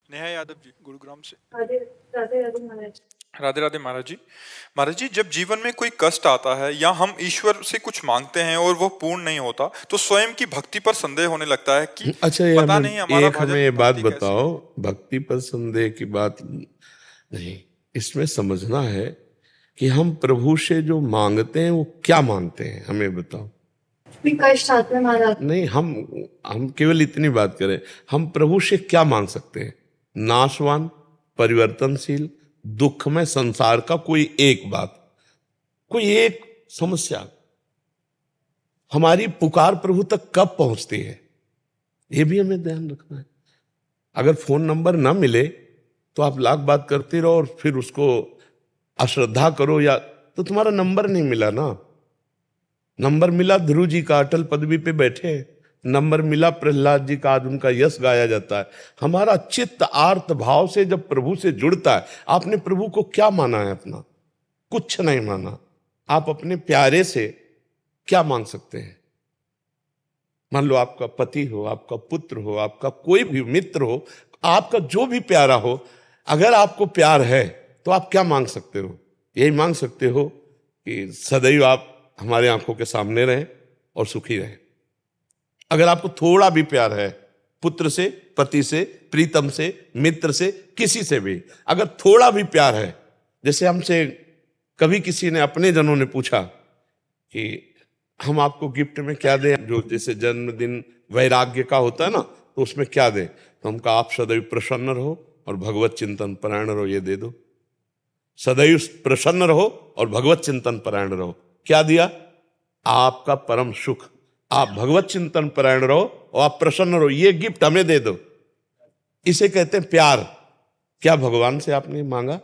नेहा यादव जी, गुरुग्राम से। राधे राधे राधे महाराज। राधे राधे महाराज जी। महाराज जी, जब जीवन में कोई कष्ट आता है या हम ईश्वर से कुछ मांगते हैं और वो पूर्ण नहीं होता, तो स्वयं की भक्ति पर संदेह होने लगता है कि अच्छा, ये पता हमें नहीं हमारा हमें भजन ये बात भक्ति कैसी बताओ, है। भक्ति पर संदेह की बात नहीं। इसमें समझना है कि हम प्रभु से जो मांगते हैं वो क्या मांगते हैं, हमें बताओ। भी कष्ट आते हैं महाराज। नहीं, हम केवल इतनी बात करें, हम प्रभु से क्या मांग सकते हैं? नाशवान, परिवर्तनशील, दुख में संसार का कोई एक बात, कोई एक समस्या हमारी पुकार प्रभु तक कब पहुंचती है, ये भी हमें ध्यान रखना है। अगर फोन नंबर ना मिले तो आप लाख बात करते रहो और फिर उसको अश्रद्धा करो, या तो तुम्हारा नंबर नहीं मिला ना। नंबर मिला ध्रुव जी का, अटल पदवी पे बैठे हैं। नंबर मिला प्रहलाद जी का, आज उनका यश गाया जाता है। हमारा चित्त आर्त भाव से जब प्रभु से जुड़ता है, आपने प्रभु को क्या माना है अपना? कुछ नहीं माना। आप अपने प्यारे से क्या मांग सकते हैं? मान लो आपका पति हो, आपका पुत्र हो, आपका कोई भी मित्र हो, आपका जो भी प्यारा हो, अगर आपको प्यार है तो आप क्या मांग सकते हो? यही मांग सकते हो कि सदैव आप हमारे आंखों के सामने रहें और सुखी रहें। अगर आपको थोड़ा भी प्यार है, पुत्र से, पति से, प्रीतम से, मित्र से, किसी से भी अगर थोड़ा भी प्यार है, जैसे हमसे कभी किसी ने, अपने जनों ने पूछा कि हम आपको गिफ्ट में क्या दें, जो जैसे जन्मदिन वैराग्य का होता है ना, तो उसमें क्या दें? तो हम कहा आप सदैव प्रसन्न रहो और भगवत चिंतन परायण रहो, ये दे दो। सदैव प्रसन्न रहो और भगवत चिंतन परायण रहो। क्या दिया? आपका परम सुख। आप भगवत चिंतन परायण रहो और आप प्रसन्न रहो, ये गिफ्ट हमें दे दो। इसे कहते हैं प्यार। क्या भगवान से आपने मांगा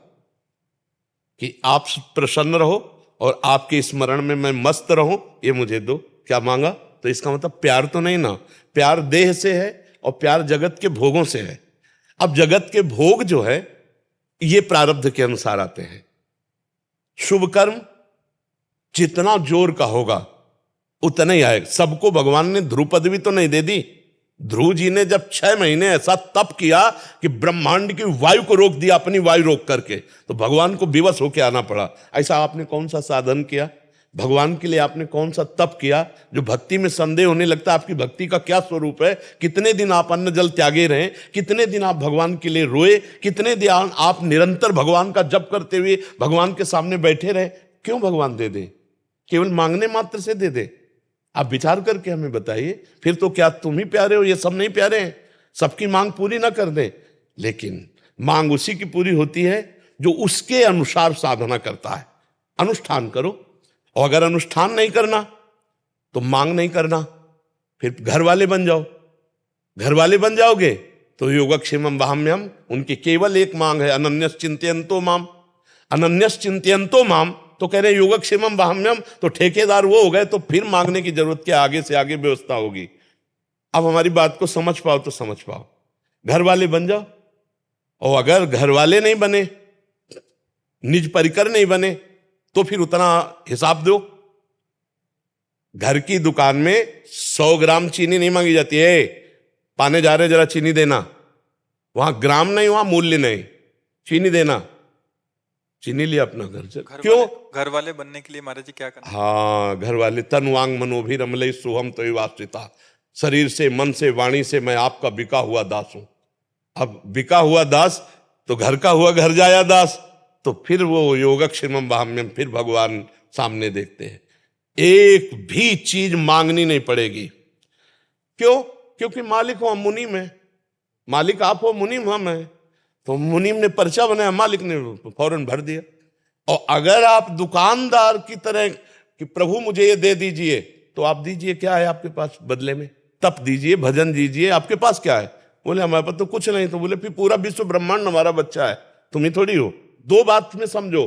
कि आप प्रसन्न रहो और आपके स्मरण में मैं मस्त रहूं, ये मुझे दो? क्या मांगा? तो इसका मतलब प्यार तो नहीं ना। प्यार देह से है और प्यार जगत के भोगों से है। अब जगत के भोग जो है ये प्रारब्ध के अनुसार आते हैं। शुभ कर्म जितना जोर का होगा उतना ही आएगा। सबको भगवान ने ध्रुव पदवी तो नहीं दे दी। ध्रुव जी ने जब 6 महीने ऐसा तप किया कि ब्रह्मांड की वायु को रोक दिया, अपनी वायु रोक करके, तो भगवान को विवश होकर आना पड़ा। ऐसा आपने कौन सा साधन किया भगवान के लिए? आपने कौन सा तप किया? जो भक्ति में संदेह होने लगता है आपकी भक्ति का क्या स्वरूप है। कितने दिन आप अन्न जल त्यागे रहे, कितने दिन आप भगवान के लिए रोए, कितने दिन आप निरंतर भगवान का जप करते हुए भगवान के सामने बैठे रहे। क्यों भगवान दे दे? केवल मांगने मात्र से दे दे? आप विचार करके हमें बताइए। फिर तो क्या तुम ही प्यारे हो, ये सब नहीं प्यारे हैं? सबकी मांग पूरी ना कर दे, लेकिन मांग उसी की पूरी होती है जो उसके अनुसार साधना करता है। अनुष्ठान करो, और अगर अनुष्ठान नहीं करना तो मांग नहीं करना, फिर घर वाले बन जाओ। घर वाले बन जाओगे तो योगक्षेमम वहाम्यम, उनकी केवल एक मांग है, अनन्यस चिंतयन्तो माम। अनन्यस चिंतयन्तो माम तो कह रहे योगक्षेमम वहाम्यम, तो ठेकेदार वो हो गए, तो फिर मांगने की जरूरत क्या? आगे से आगे व्यवस्था होगी। अब हमारी बात को समझ पाओ तो समझ पाओ। घर वाले बन जाओ, और अगर घर वाले नहीं बने, निज परिकर नहीं बने, तो फिर उतना हिसाब दो। घर की दुकान में 100 ग्राम चीनी नहीं मांगी जाती है। पाने जा रहे जरा चीनी देना, वहां ग्राम नहीं, वहां मूल्य नहीं, चीनी देना। चीनी लिया अपना घर से। क्यों? घर वाले बनने के लिए महाराज जी क्या करना? हाँ, घर वाले। तन वांग मनोभी रमलई सोहम तो वास्तिता। शरीर से, मन से, वाणी से मैं आपका बिका हुआ दास हूं। अब बिका हुआ दास तो घर का हुआ घर जाया दास, तो फिर वो योगक्षेमम वहाम्यम, फिर भगवान सामने देखते हैं। एक भी चीज मांगनी नहीं पड़ेगी। क्यों? क्योंकि मालिक हो हम, मुनीम है। मालिक आप हो, मुनीम हम है। तो मुनीम ने पर्चा बनाया, मालिक ने फौरन भर दिया। और अगर आप दुकानदार की तरह कि प्रभु मुझे ये दे दीजिए, तो आप दीजिए। क्या है आपके पास बदले में? तप दीजिए, भजन दीजिए, आपके पास क्या है? बोले हमारे पास तो कुछ नहीं। तो बोले फिर पूरा विश्व ब्रह्मांड हमारा बच्चा है, तुम ही थोड़ी हो। दो बात में समझो,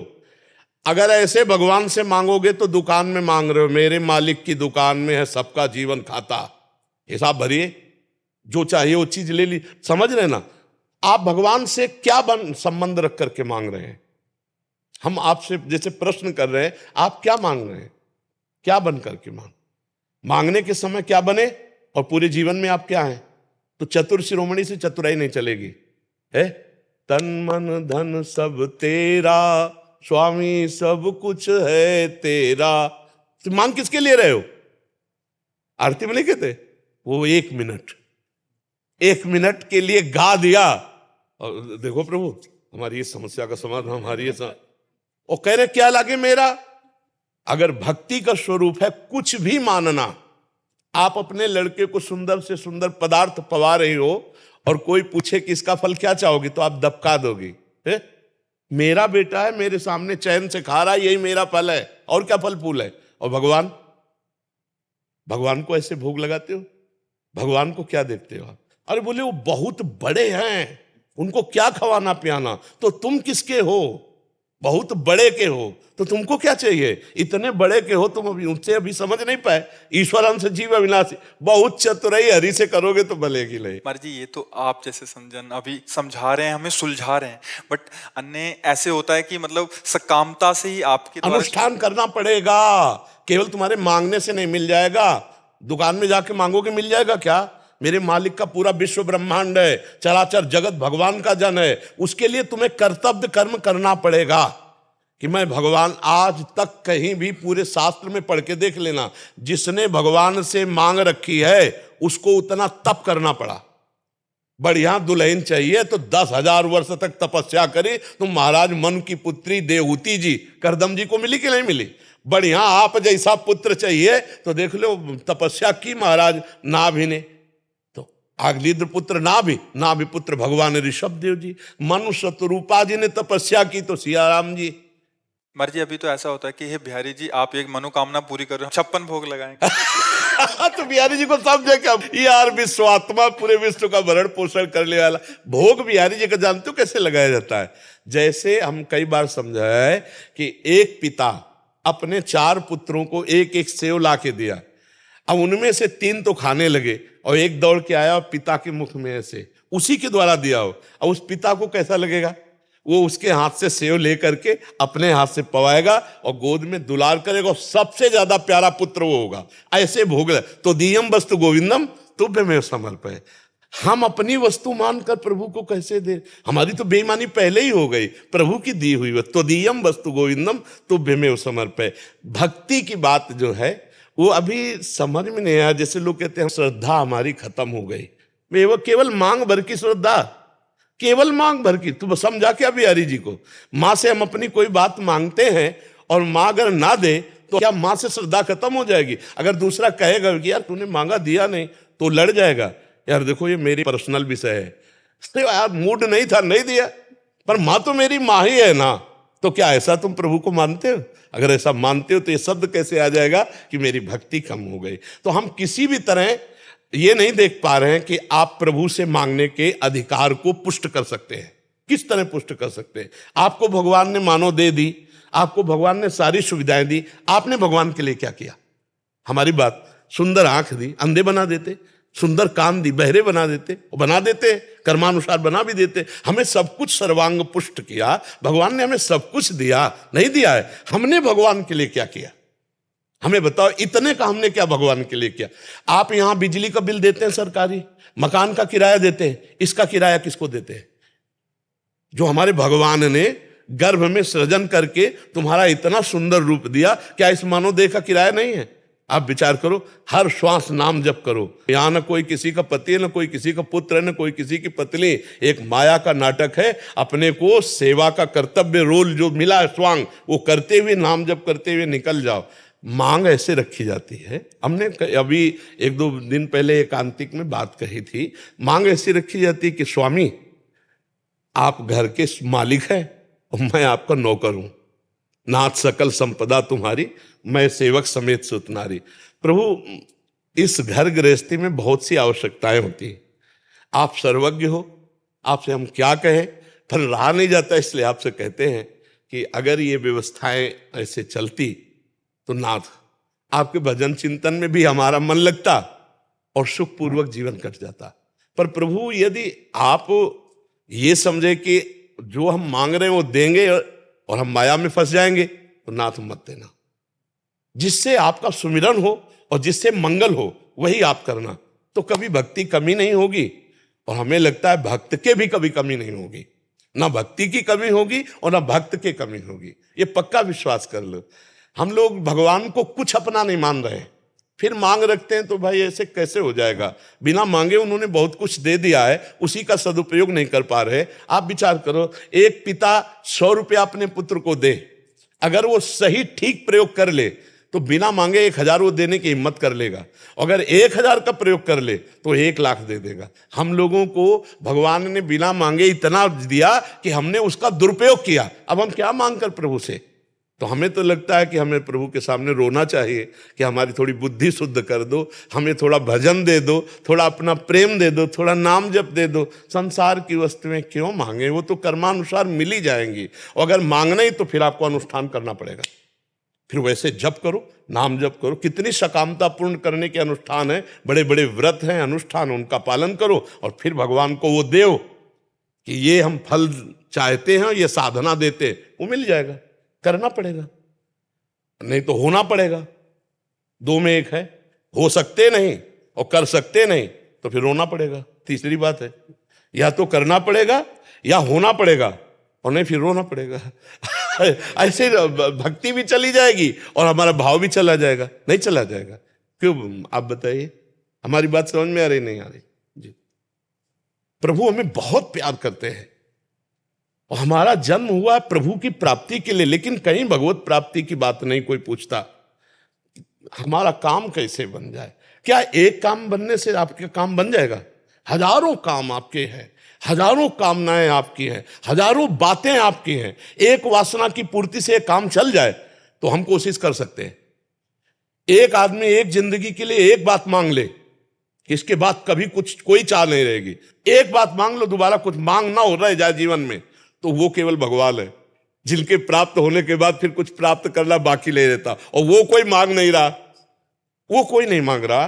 अगर ऐसे भगवान से मांगोगे तो दुकान में मांग रहे हो। मेरे मालिक की दुकान में है सबका जीवन खाता, हिसाब भरिए, जो चाहिए वो चीज ले ली। समझ रहे ना? आप भगवान से क्या संबंध रख करके मांग रहे हैं? हम आपसे जैसे प्रश्न कर रहे हैं, आप क्या मांग रहे हैं? क्या बन करके मांगने के समय क्या बने, और पूरे जीवन में आप क्या हैं? तो चतुर शिरोमणि से चतुराई नहीं चलेगी। है, तन मन धन सब तेरा, स्वामी सब कुछ है तेरा। तो मांग किसके लिए रहे हो? आरती में नहीं कहते वो 1 मिनट के लिए गा दिया और देखो प्रभु हमारी इस समस्या का समाधान, हमारी और कह रहे क्या लागे मेरा। अगर भक्ति का स्वरूप है कुछ भी मानना, आप अपने लड़के को सुंदर से सुंदर पदार्थ पवा रही हो और कोई पूछे कि इसका फल क्या चाहोगी तो आप दबका दोगी, है? मेरा बेटा है, मेरे सामने चैन से खा रहा है, यही मेरा फल है, और क्या फल फूल है। और भगवान को ऐसे भोग लगाते हो, भगवान को क्या देखते हो आप? अरे बोले वो बहुत बड़े हैं, उनको क्या खवाना पियाना, तो तुम किसके हो? बहुत बड़े के हो तो तुमको क्या चाहिए? इतने बड़े के हो तुम, उनसे अभी समझ नहीं पाए। ईश्वरन से जीव अविनाशी, बहुत चतुराई हरि से करोगे तो भलेगी ले। महाराज जी ये तो आप जैसे समझन अभी समझा रहे हैं, हमें सुलझा रहे हैं, बट अन्य ऐसे होता है कि मतलब सकामता से ही आपके अनुष्ठान करना पड़ेगा। केवल तुम्हारे मांगने से नहीं मिल जाएगा। दुकान में जाके मांगोगे मिल जाएगा क्या? मेरे मालिक का पूरा विश्व ब्रह्मांड है, चराचर जगत भगवान का जन है, उसके लिए तुम्हें कर्तव्य कर्म करना पड़ेगा। कि मैं भगवान, आज तक कहीं भी पूरे शास्त्र में पढ़ के देख लेना, जिसने भगवान से मांग रखी है उसको उतना तप करना पड़ा। बढ़िया दुल्हन चाहिए तो 10,000 वर्ष तक तपस्या करी। तुम महाराज मन की पुत्री देवहूति जी करदम जी को मिली कि नहीं मिली? बढ़िया आप जैसा पुत्र चाहिए तो देख लो तपस्या की महाराज नाभि ने, तो आगलीद्र पुत्र नाभि पुत्र भगवान ऋषभ देव जी, मनुष्य रूपा जी ने तपस्या की तो सियाराम जी। महाराज जी अभी तो ऐसा होता है कि हे बिहारी जी आप एक मनोकामना पूरी कर रहे हो, 56 भोग लगाएंगे। तो बिहारी जी को समझे क्या यार, विश्वात्मा पूरे विश्व का भरण पोषण करने वाला भोग बिहारी जी का जानते हो कैसे लगाया जाता है? जैसे हम कई बार समझा है कि एक पिता अपने 4 पुत्रों को एक एक सेव ला के दिया। अब उनमें से 3 तो खाने लगे और एक दौड़ के आया और पिता के मुख में ऐसे उसी के द्वारा दिया हो। अब उस पिता को कैसा लगेगा? वो उसके हाथ से सेव लेकर के अपने हाथ से पवाएगा और गोद में दुलार करेगा, और सबसे ज्यादा प्यारा पुत्र वो होगा। ऐसे भोग तो दीयम वस्तु गोविंदम तुभ्यमेव समर्पय। हम अपनी वस्तु मानकर प्रभु को कैसे दे? हमारी तो बेईमानी पहले ही हो गई। प्रभु की दी हुई तो दीयम वस्तु गोविंदम तुभ्यमेव समर्पय। भक्ति की बात जो है वो अभी समझ में नहीं आया। जैसे लोग कहते हैं श्रद्धा हमारी खत्म हो गई, वो केवल मांग भर की श्रद्धा, केवल मांग भर की। तू समझा क्या बिहारी जी को? माँ से हम अपनी कोई बात मांगते हैं और माँ अगर ना दे तो क्या माँ से श्रद्धा खत्म हो जाएगी? अगर दूसरा कहेगा कि यार तूने मांगा दिया नहीं, तो लड़ जाएगा, यार देखो ये मेरी पर्सनल विषय है, तो यार मूड नहीं था नहीं दिया, पर माँ तो मेरी माँ ही है ना। तो क्या ऐसा तुम प्रभु को मानते हो? अगर ऐसा मानते हो तो ये शब्द कैसे आ जाएगा कि मेरी भक्ति कम हो गई? तो हम किसी भी तरह ये नहीं देख पा रहे हैं कि आप प्रभु से मांगने के अधिकार को पुष्ट कर सकते हैं। किस तरह पुष्ट कर सकते हैं? आपको भगवान ने मानो दे दी, आपको भगवान ने सारी सुविधाएं दी, आपने भगवान के लिए क्या किया? हमारी बात, सुंदर आंख दी, अंधे बना देते, सुंदर कान दी, बहरे बना देते, बना देते, कर्मानुसार बना भी देते। हमें सब कुछ सर्वांग पुष्ट किया, भगवान ने हमें सब कुछ दिया, नहीं दिया है? हमने भगवान के लिए क्या किया? हमें बताओ, इतने का हमने क्या भगवान के लिए किया? आप यहां बिजली का बिल देते हैं सरकारी, मकान का किराया देते हैं, इसका किराया किसको देते हैं? जो हमारे भगवान ने गर्भ में सृजन करके तुम्हारा इतना सुंदर रूप दिया, क्या इस मानव देह का किराया नहीं है? आप विचार करो, हर श्वास नाम जप करो। यहां न कोई किसी का पति है, न कोई किसी का पुत्र है, न कोई किसी की पत्नी। एक माया का नाटक है। अपने को सेवा का कर्तव्य रोल जो मिला है स्वांग, वो करते हुए नाम जप करते हुए निकल जाओ। मांग ऐसे रखी जाती है। हमने अभी 1-2 दिन पहले एकांतिक में बात कही थी। मांग ऐसी रखी जाती है कि स्वामी आप घर के मालिक हैं और मैं आपका नौकर हूं, नाथ सकल संपदा तुम्हारी, मैं सेवक समेत सुत नारी। प्रभु इस घर गृहस्थी में बहुत सी आवश्यकताएं होती हैं, आप सर्वज्ञ हो, आपसे हम क्या कहें, पर रहा नहीं जाता, इसलिए आपसे कहते हैं कि अगर ये व्यवस्थाएं ऐसे चलती तो नाथ आपके भजन चिंतन में भी हमारा मन लगता और सुखपूर्वक जीवन कट जाता। पर प्रभु यदि आप ये समझे कि जो हम मांग रहे हैं वो देंगे और हम माया में फंस जाएंगे, तो नाथ मत देना। जिससे आपका सुमिरन हो और जिससे मंगल हो वही आप करना, तो कभी भक्ति कमी नहीं होगी और हमें लगता है भक्त के भी कभी कमी नहीं होगी, ना भक्ति की कमी होगी और ना भक्त की कमी होगी, ये पक्का विश्वास कर लो। हम लोग भगवान को कुछ अपना नहीं मान रहे, फिर मांग रखते हैं, तो भाई ऐसे कैसे हो जाएगा। बिना मांगे उन्होंने बहुत कुछ दे दिया है, उसी का सदुपयोग नहीं कर पा रहे। आप विचार करो, एक पिता 100 रुपया अपने पुत्र को दे, अगर वो सही ठीक प्रयोग कर ले तो बिना मांगे 1000 वो देने की हिम्मत कर लेगा। अगर 1000 का प्रयोग कर ले तो 1,00,000 दे देगा। हम लोगों को भगवान ने बिना मांगे इतना दिया कि हमने उसका दुरुपयोग किया। अब हम क्या मांग कर प्रभु से? तो हमें तो लगता है कि हमें प्रभु के सामने रोना चाहिए कि हमारी थोड़ी बुद्धि शुद्ध कर दो, हमें थोड़ा भजन दे दो, थोड़ा अपना प्रेम दे दो, थोड़ा नाम जप दे दो। संसार की वस्तुएं क्यों मांगे, वो तो कर्मानुसार मिल ही जाएंगी। और अगर मांगना ही तो फिर आपको अनुष्ठान करना पड़ेगा, फिर वैसे जप करो, नाम जप करो। कितनी सकामता पूर्ण करने के अनुष्ठान है, बड़े बड़े व्रत हैं, अनुष्ठान, उनका पालन करो और फिर भगवान को वो दो कि ये हम फल चाहते हैं, ये साधना देते, वो मिल जाएगा। करना पड़ेगा, नहीं तो होना पड़ेगा। 2 में 1 है, हो सकते नहीं और कर सकते नहीं, तो फिर रोना पड़ेगा। तीसरी बात है, या तो करना पड़ेगा या होना पड़ेगा, और नहीं फिर रोना पड़ेगा। ऐसे भक्ति भी चली जाएगी और हमारा भाव भी चला जाएगा। नहीं चला जाएगा, क्यों? आप बताइए, हमारी बात समझ में आ रही नहीं आ रही? जी, प्रभु हमें बहुत प्यार करते हैं और हमारा जन्म हुआ है प्रभु की प्राप्ति के लिए, लेकिन कहीं भगवत प्राप्ति की बात नहीं कोई पूछता। हमारा काम कैसे बन जाए? क्या एक काम बनने से आपके काम बन जाएगा? हजारों काम आपके हैं, हजारों कामनाएं आपकी हैं, हजारों बातें आपकी हैं। एक वासना की पूर्ति से एक काम चल जाए तो हम कोशिश कर सकते हैं। एक आदमी एक जिंदगी के लिए एक बात मांग ले, इसके बाद कभी कुछ कोई चाह नहीं रहेगी। एक बात मांग लो, दोबारा कुछ मांग ना हो रहा है जाए जीवन में, तो वो केवल भगवान है, जिनके प्राप्त होने के बाद फिर कुछ प्राप्त करना बाकी ले रहता, और वो कोई मांग नहीं रहा, वो कोई नहीं मांग रहा।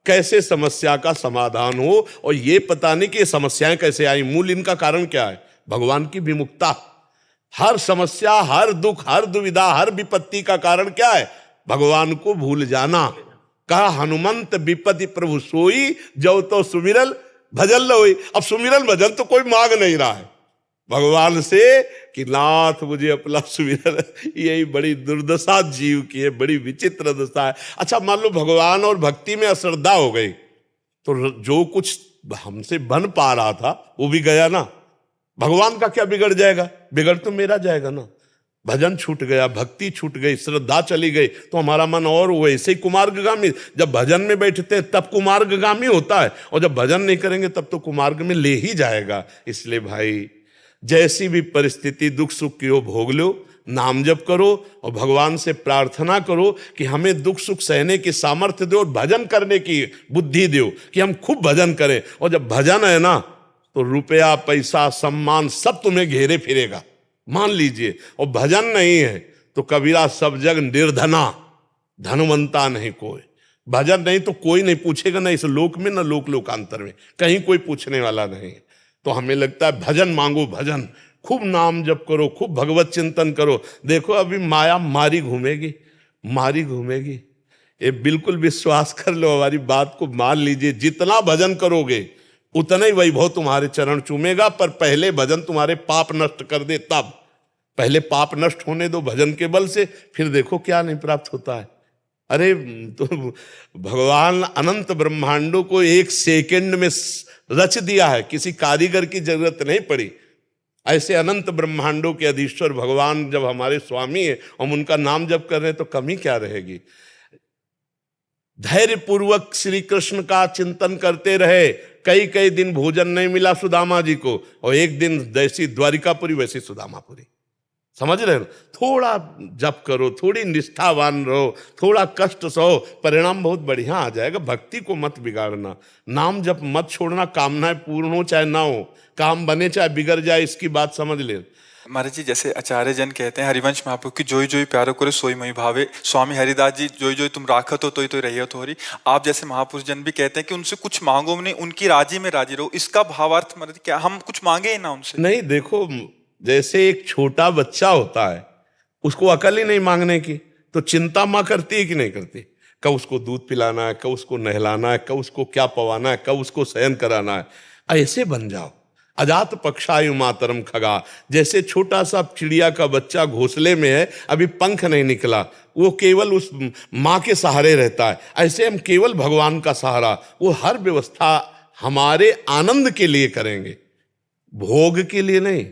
कैसे समस्या का समाधान हो, और ये पता नहीं कि ये समस्याएं कैसे आई, मूल इनका कारण क्या है? भगवान की विमुखता। हर समस्या, हर दुख, हर दुविधा, हर विपत्ति का कारण क्या है? भगवान को भूल जाना। कहा हनुमंत विपत्ति प्रभु सोई, जो तो सुमिरल भजन लोई। अब सुमिरल भजन तो कोई मांग नहीं रहा है भगवान से कि नाथ मुझे अपना सुमिरन। यही बड़ी दुर्दशा जीव की है, बड़ी विचित्र दशा है। अच्छा, मान लो भगवान और भक्ति में अश्रद्धा हो गई, तो जो कुछ हमसे बन पा रहा था वो भी गया ना। भगवान का क्या बिगड़ जाएगा? बिगड़ तो मेरा जाएगा ना। भजन छूट गया, भक्ति छूट गई, श्रद्धा चली गई, तो हमारा मन और वैसे ही कुमार्गगामी। जब भजन में बैठते हैं तब कुमार्गगामी होता है, और जब भजन नहीं करेंगे तब तो कुमार्ग में ले ही जाएगा। इसलिए भाई, जैसी भी परिस्थिति दुख सुख की हो भोग लो, नाम जप करो और भगवान से प्रार्थना करो कि हमें दुख सुख सहने की सामर्थ्य दो और भजन करने की बुद्धि दो कि हम खूब भजन करें। और जब भजन है ना, तो रुपया पैसा सम्मान सब तुम्हें घेरे फिरेगा, मान लीजिए। और भजन नहीं है तो कबीरा सब जग निर्धना, धनवंता नहीं कोई। भजन नहीं तो कोई नहीं पूछेगा, ना इस लोक में ना लोक लोकांतर में, कहीं कोई पूछने वाला नहीं। तो हमें लगता है भजन मांगो, भजन खूब नाम जप करो, खूब भगवत चिंतन करो। देखो अभी माया मारी घूमेगी, मारी घूमेगी। ये बिल्कुल विश्वास कर लो, हमारी बात को मान लीजिए। जितना भजन करोगे उतना ही वैभव तुम्हारे चरण चूमेगा, पर पहले भजन तुम्हारे पाप नष्ट कर दे तब। पहले पाप नष्ट होने दो भजन के बल से, फिर देखो क्या नहीं प्राप्त होता है। अरे तो भगवान अनंत ब्रह्मांडों को 1 सेकंड में रच दिया है, किसी कारीगर की जरूरत नहीं पड़ी। ऐसे अनंत ब्रह्मांडों के अधीश्वर भगवान जब हमारे स्वामी है, हम उनका नाम जप कर रहे हैं, तो कमी क्या रहेगी? धैर्य पूर्वक श्री कृष्ण का चिंतन करते रहे। कई कई दिन भोजन नहीं मिला सुदामा जी को, और एक दिन जैसी द्वारिकापुरी वैसी सुदामापुरी। समझ रहे हो? थोड़ा जप करो, थोड़ी निष्ठावान रहो, थोड़ा कष्ट सहो, परिणाम बहुत बढ़िया आ जाएगा। भक्ति को मत बिगाड़ना, नाम जप मत छोड़ना। कामनाएं पूर्ण हो चाहे ना हो, काम बने चाहे बिगड़ जाए, इसकी बात समझ ले। महाराज जी, जैसे आचार्य जन कहते हैं हरिवंश महाप्रभु की, जोई जोई प्यारो करे सोई मई भावे। स्वामी हरिदास जी, जोई जोई तुम राखत हो तो रही तो हरी। आप जैसे महापुरुष जन भी कहते हैं कि उनसे कुछ मांगो नहीं, उनकी राजी में राजी रहो। इसका भावार्थ महाराज क्या हम कुछ मांगे ही ना उनसे? नहीं, देखो जैसे एक छोटा बच्चा होता है, उसको अकल ही नहीं मांगने की, तो चिंता माँ करती है कि नहीं करती? कब उसको दूध पिलाना है, कब उसको नहलाना है, कब उसको क्या पवाना है, कब उसको शयन कराना है। ऐसे बन जाओ। अजात पक्षायु मातरम खगा, जैसे छोटा सा चिड़िया का बच्चा घोंसले में है, अभी पंख नहीं निकला, वो केवल उस माँ के सहारे रहता है, ऐसे हम केवल भगवान का सहारा, वो हर व्यवस्था हमारे आनंद के लिए करेंगे, भोग के लिए नहीं,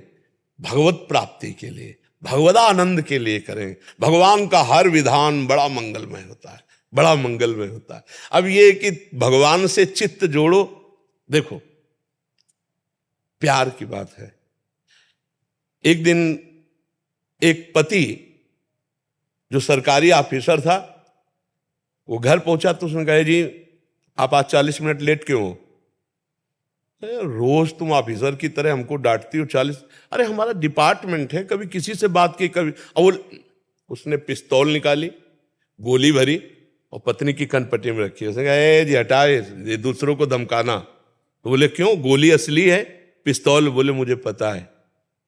भगवत प्राप्ति के लिए, भगवदा आनंद के लिए करें। भगवान का हर विधान बड़ा मंगलमय होता है, बड़ा मंगलमय होता है। अब ये कि भगवान से चित्त जोड़ो, देखो प्यार की बात है। एक दिन एक पति जो सरकारी ऑफिसर था, वो घर पहुंचा तो उसने कहा, जी आप आज 40 मिनट लेट क्यों हो? रोज तुम ऑफिसर की तरह हमको डांटती हो 40। अरे हमारा डिपार्टमेंट है, कभी किसी से बात की, कभी। और उसने पिस्तौल निकाली, गोली भरी और पत्नी की कनपट्टी में रखी। उसने कहा, ए जी हटाए, ये दूसरों को धमकाना। तो बोले क्यों, गोली असली है, पिस्तौल? बोले मुझे पता है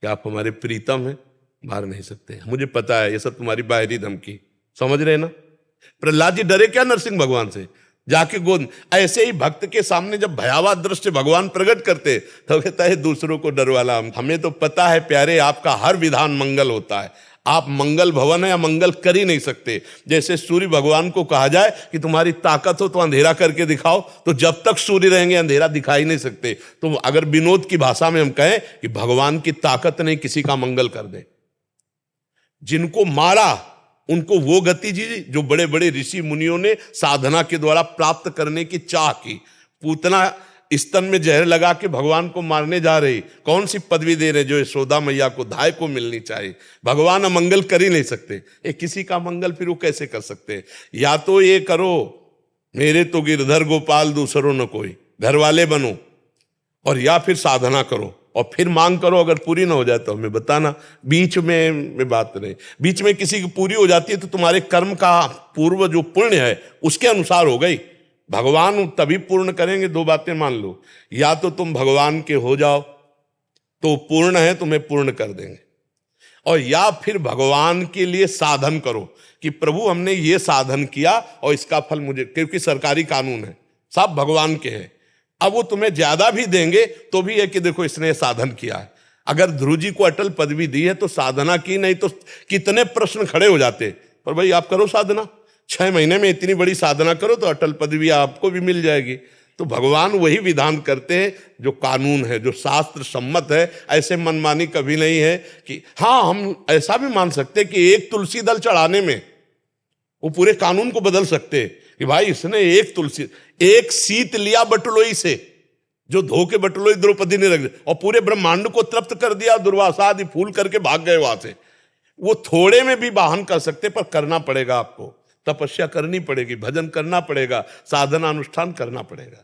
कि आप हमारे प्रीतम हैं, मार नहीं सकते, मुझे पता है, ये सब तुम्हारी बाहरी धमकी। समझ रहे ना? प्रहलाद जी डरे क्या नरसिंह भगवान से? जाके गोद। ऐसे ही भक्त के सामने जब भयावह दृश्य भगवान प्रकट करते तो कहता है दूसरों को डर वाला। हमें तो पता है प्यारे, आपका हर विधान मंगल होता है, आप मंगल भवन है या मंगल कर ही नहीं सकते। जैसे सूर्य भगवान को कहा जाए कि तुम्हारी ताकत हो तो अंधेरा करके दिखाओ, तो जब तक सूर्य रहेंगे अंधेरा दिखाई नहीं सकते। तो अगर विनोद की भाषा में हम कहें कि भगवान की ताकत नहीं किसी का मंगल कर दे। जिनको मारा उनको वो गति जी जो बड़े बड़े ऋषि मुनियों ने साधना के द्वारा प्राप्त करने की चाह की। पूतना स्तन में जहर लगा के भगवान को मारने जा रही, कौन सी पदवी दे रहे जो यशोदा मैया को धाय को मिलनी चाहिए। भगवान अमंगल कर ही नहीं सकते, ये किसी का मंगल फिर वो कैसे कर सकते? या तो ये करो, मेरे तो गिरधर गोपाल दूसरों न कोई, घर वाले बनो, और या फिर साधना करो और फिर मांग करो। अगर पूरी ना हो जाए तो हमें बताना, बीच में बात नहीं। बीच में किसी की पूरी हो जाती है तो तुम्हारे कर्म का पूर्व जो पुण्य है उसके अनुसार हो गई। भगवान तभी पूर्ण करेंगे। दो बातें मान लो, या तो तुम भगवान के हो जाओ तो पूर्ण है, तुम्हें पूर्ण कर देंगे, और या फिर भगवान के लिए साधन करो कि प्रभु हमने ये साधन किया और इसका फल मुझे, क्योंकि सरकारी कानून है, सब भगवान के हैं। अब वो तुम्हें ज्यादा भी देंगे तो भी है कि देखो इसने साधन किया है। अगर ध्रुव जी को अटल पदवी दी है तो साधना की, नहीं तो कितने प्रश्न खड़े हो जाते। पर भाई आप करो साधना, 6 महीने में इतनी बड़ी साधना करो तो अटल पदवी आपको भी मिल जाएगी। तो भगवान वही विधान करते हैं जो कानून है, जो शास्त्र सम्मत है। ऐसे मनमानी कभी नहीं है कि हाँ, हम ऐसा भी मान सकते कि एक तुलसी दल चढ़ाने में वो पूरे कानून को बदल सकते कि भाई इसने एक सीत लिया बटुलोई से, जो धो के बटुलोई द्रौपदी ने रख दिया और पूरे ब्रह्मांड को तृप्त कर दिया, दुर्वासा आदि फूल करके भाग गए वहां से। वो थोड़े में भी वाहन कर सकते, पर करना पड़ेगा आपको, तपस्या करनी पड़ेगी, भजन करना पड़ेगा, साधना अनुष्ठान करना पड़ेगा।